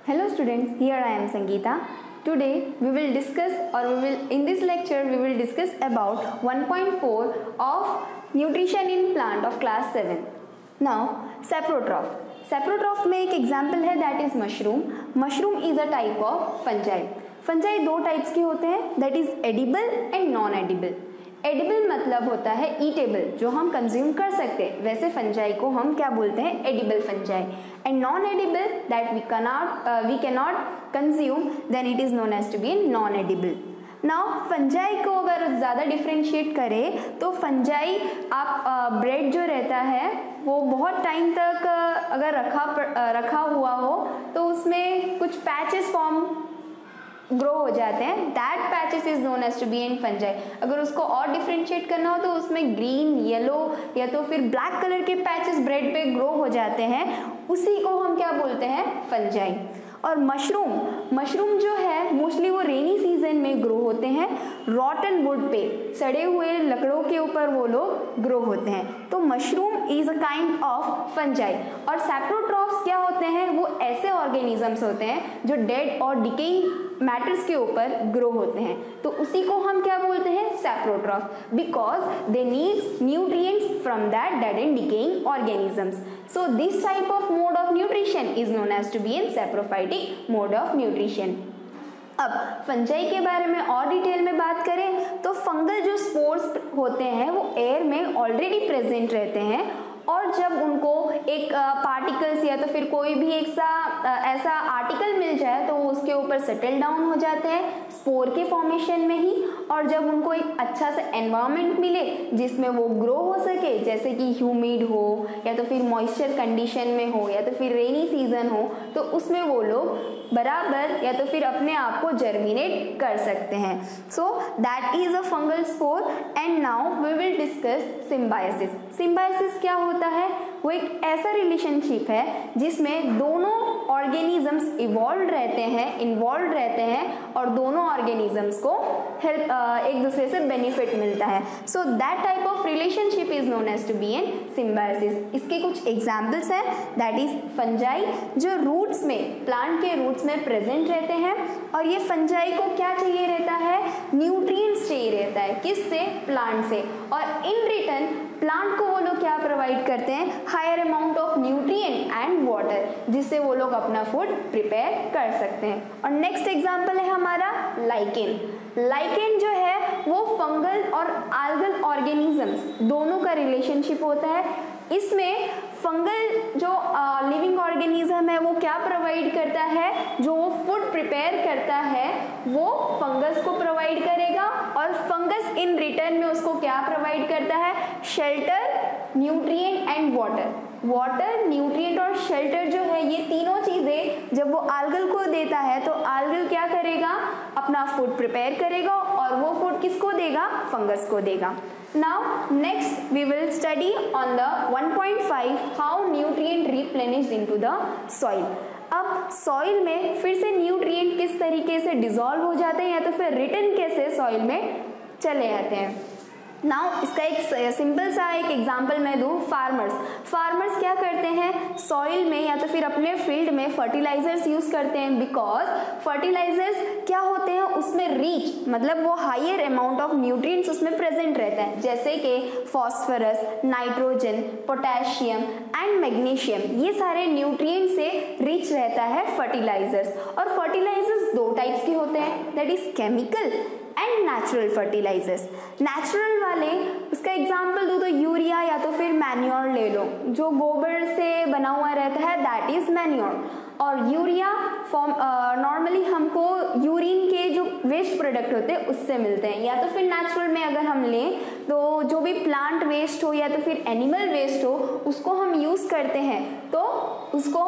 Hello students, here I am Sangeeta. Today we will discuss in this lecture we will discuss about 1.4 of nutrition in plant of class 7. Now saprotroph. Saprotroph में एक example है that is mushroom. Mushroom is a type of fungi. Fungi दो types के होते हैं that is edible and non-edible. Edible मतलब होता है ईटेबल, जो हम कंज्यूम कर सकते हैं, वैसे फंजाई को हम क्या बोलते हैं, edible fungi. And non edible that we can not consume, then it is known as to be non edible. Now fungi को अगर ज़्यादा डिफ्रेंशिएट करें तो फंजाई आप ब्रेड जो रहता है वो बहुत टाइम तक अगर रखा हुआ हो तो उसमें कुछ पैचेस फॉर्म ग्रो हो जाते हैं. That patches is known as to be an fungi. अगर उसको और डिफ्रेंशिएट करना हो तो उसमें ग्रीन, येलो या तो फिर ब्लैक कलर के पैचेस ब्रेड पे ग्रो हो जाते हैं, उसी को हम क्या बोलते हैं, फंजाई. और मशरूम जो है मोस्टली वो रेनी सीजन में ग्रो होते हैं. रॉटन वुड पे, सड़े हुए लकड़ों के ऊपर वो लोग ग्रो होते हैं. तो mushroom is a kind of fungi. और सैप्रोट्रॉफ्स क्या होते हैं, वो ऐसे ऑर्गेनिजम्स होते हैं जो डेड और डिकेइंग मैटर्स के ऊपर ग्रो होते हैं. तो उसी को हम क्या बोलते हैं, saprotroph, because they needs nutrients from that dead and decaying organisms. So this type of mode of nutrition is known as to be an saprophytic mode of nutrition. अब फंजाई के बारे में और डिटेल में बात करें तो फंगल जो स्पोर्स होते हैं वो एयर में ऑलरेडी प्रेजेंट रहते हैं, और जब उनको एक पार्टिकल्स या तो फिर कोई भी ऐसा आर्टिकल मिल जाए तो वो उसके ऊपर सेटल डाउन हो जाते हैं स्पोर के फॉर्मेशन में ही. और जब उनको एक अच्छा सा एनवायरनमेंट मिले जिसमें वो ग्रो हो सके, जैसे कि ह्यूमिड हो या तो फिर मॉइस्चर कंडीशन में हो या तो फिर रेनी सीजन हो, तो उसमें वो लोग बराबर या तो फिर अपने आप को जर्मिनेट कर सकते हैं. So that is a fungal spore. And now we will discuss symbiosis. Symbiosis क्या होता है, वो एक ऐसा रिलेशनशिप है जिसमें दोनों ऑर्गेनिजम्स इन्वॉल्व रहते हैं और दोनों ऑर्गेनिजम्स को हेल्प एक दूसरे से बेनिफिट मिलता है. So that type of relationship is known as to be an symbiosis. इसके कुछ एग्जाम्पल्स हैं, दैट इज फंजाई जो रूट्स में, प्लांट के रूट्स में प्रेजेंट रहते हैं. और ये फंजाई को क्या चाहिए रहता है, न्यूट्रिएंट्स चाहिए रहता है. किससे, प्लांट से. और इन रिटर्न प्लांट को वो लोग क्या प्रोवाइड करते हैं, higher amount of nutrient and water, जिससे वो लोग अपना फूड प्रिपेयर कर सकते हैं. और नेक्स्ट एग्जांपल है हमारा लाइकेन. लाइकेन जो है वो फंगल और आल्गल ऑर्गेनिजम्स दोनों का रिलेशनशिप होता है. इसमें फंगल जो लिविंग ऑर्गेनिज्म है वो क्या प्रोवाइड करता है, जो वो फूड प्रिपेयर करता है वो फंगस को प्रोवाइड करेगा, और फंगस इन रिटर्न में उसको क्या प्रोवाइड करता है, shelter, nutrient and water. Water, nutrient और शेल्टर जो है ये तीनों चीजें जब वो आल्गल को देता है तो आल्गल क्या करेगा, अपना फूड प्रिपेयर करेगा, और वो फूड किसको देगा, फंगस को देगा. Now next we will study on the 1.5 how nutrient replenished into the soil. अब सॉइल में फिर से न्यूट्रिएंट किस तरीके से डिसॉल्व हो जाते हैं या तो फिर रिटर्न कैसे सॉइल में चले जाते हैं. नाउ इसका एक सिंपल सा एक एग्जांपल मैं दूं. फार्मर्स क्या करते हैं, सॉइल में या तो फिर अपने फील्ड में फर्टिलाइजर्स यूज करते हैं, बिकॉज फर्टिलाइजर्स क्या होते हैं, उसमें रीच मतलब वो हायर अमाउंट ऑफ न्यूट्रिएंट्स उसमें प्रेजेंट रहता है, जैसे कि phosphorus, nitrogen, potassium and magnesium. ये सारे न्यूट्रिएंट से रिच रहता है फर्टिलाइजर्स. और फर्टिलाइजर्स दो टाइप्स के होते हैं, that is chemical and natural fertilizers. Natural वाले, उसका एग्जांपल दो तो यूरिया या तो फिर मैन्योर ले लो, जो गोबर से बना हुआ रहता है, दैट इज मैन्योर. और यूरिया नॉर्मली हमको यूरिन के जो वेस्ट प्रोडक्ट होते हैं उससे मिलते हैं. या तो फिर नेचुरल में अगर हम लें तो जो भी प्लांट वेस्ट हो या तो फिर एनिमल वेस्ट हो उसको हम यूज करते हैं, तो उसको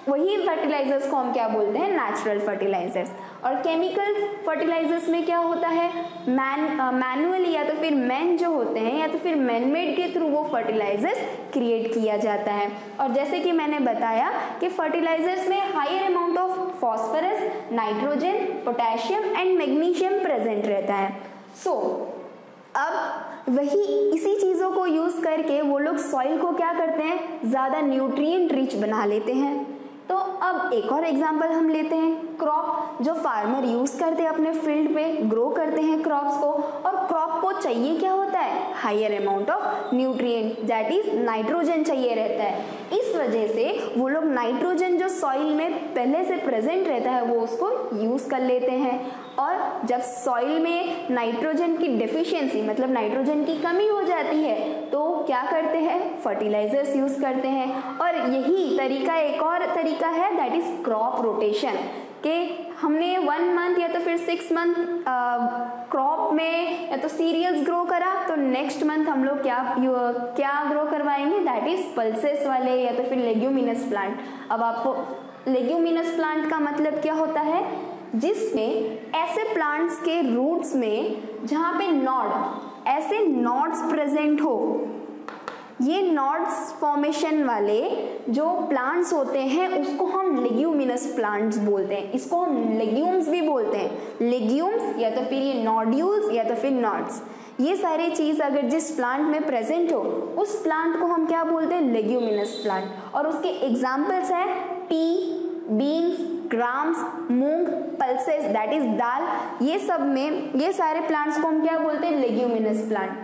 वही फर्टिलाइजर्स को हम क्या बोलते हैं, नेचुरल फर्टिलाइजर्स. और केमिकल फर्टिलाइजर्स में क्या होता है, मैनुअली या तो फिर मैन जो होते हैं या तो फिर मैन मेड के थ्रू वो फर्टिलाइजर्स क्रिएट किया जाता है. और जैसे कि मैंने बताया कि फर्टिलाइजर्स में higher amount of phosphorus, nitrogen, potassium and magnesium present रहता है. सो अब वही इसी चीज़ों को यूज करके वो लोग सॉइल को क्या करते हैं, ज़्यादा न्यूट्रिएंट रिच बना लेते हैं. तो अब एक और एग्जांपल हम लेते हैं, क्रॉप जो फार्मर यूज़ करते हैं अपने फील्ड पे, ग्रो करते हैं क्रॉप्स को, और क्रॉप को चाहिए क्या होता है, higher amount of nutrient that is nitrogen चाहिए रहता है। इस वजह से वो लोग नाइट्रोजन जो सॉइल में पहले से प्रेजेंट रहता है वो उसको यूज़ कर लेते हैं, और जब सॉइल में नाइट्रोजन की डेफिशिएंसी मतलब नाइट्रोजन की कमी हो जाती है तो क्या करते हैं, फर्टिलाइजर्स यूज़ करते हैं। और यही तरीका एक और तरीका है दैट इज क्रॉप रोटेशन, कि हमने 1 मंथ या तो फिर 6 मंथ क्रॉप में या तो सीरियल्स ग्रो करा, तो नेक्स्ट मंथ हम लोग क्या ग्रो करवाएंगे, दैट इज पल्सेस वाले या तो फिर लेग्यूमिनस प्लांट। अब आपको लेग्यूमिनस प्लांट का मतलब क्या होता है, जिसमें ऐसे प्लांट्स के रूट्स में जहाँ पे ऐसे नॉड्स प्रेजेंट हो, ये नॉड्स फॉर्मेशन वाले जो प्लांट्स होते हैं उसको हम लेग्यूमिनस प्लांट्स बोलते हैं। इसको हम लेग्यूम्स भी बोलते हैं, लेग्यूम्स या तो फिर ये नॉड्यूल्स या तो फिर नॉड्स, ये सारी चीज अगर जिस प्लांट में प्रेजेंट हो उस प्लांट को हम क्या बोलते हैं, लेग्यूमिनस प्लांट। और उसके एग्जाम्पल्स है पी, बीन्स, ग्राम्स, मूंग, पल्सेस दैट इज दाल, ये सब में ये सारे प्लांट्स को हम क्या बोलते हैं, लेग्यूमिनस प्लांट।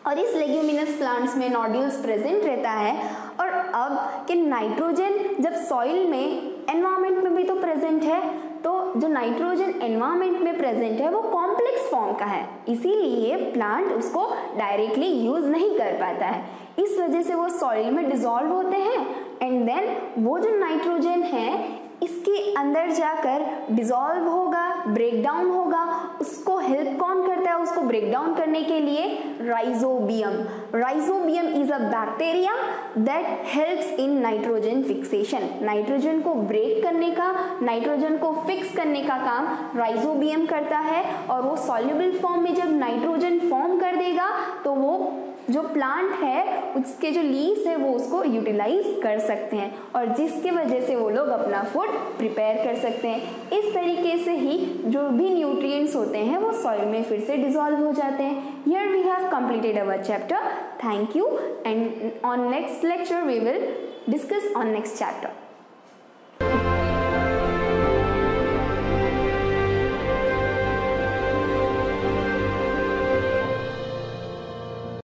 और इस लेग्यूमिनस प्लांट्स में नॉड्यूल्स प्रेजेंट रहता है। और अब कि नाइट्रोजन जब सॉइल में एनवायरनमेंट में भी तो प्रेजेंट है, तो जो नाइट्रोजन एनवायरनमेंट में प्रेजेंट है वो कॉम्प्लेक्स फॉर्म का है, इसीलिए प्लांट उसको डायरेक्टली यूज नहीं कर पाता है। इस वजह से वो सॉइल में डिसॉल्व होते हैं एंड देन वो जो नाइट्रोजन है इसके अंदर जाकर डिसॉल्व होगा, ब्रेक डाउन होगा। उसको हेल्प कौन करता है उसको ब्रेक डाउन करने के लिए, rhizobium. Rhizobium is a bacteria that helps in nitrogen fixation. Nitrogen को ब्रेक करने का, नाइट्रोजन को फिक्स करने का काम राइजोबियम करता है, और वो सॉल्युबल फॉर्म में जब नाइट्रोजन फॉर्म कर देगा तो वो जो प्लांट है उसके जो लीव्स है वो उसको यूटिलाइज कर सकते हैं, और जिसके वजह से वो लोग अपना फूड प्रिपेयर कर सकते हैं। इस तरीके से ही जो भी न्यूट्रिएंट्स होते हैं वो सॉइल में फिर से डिसॉल्व हो जाते हैं। Here we have completed our chapter. Thank you, and on next lecture we will discuss on next chapter.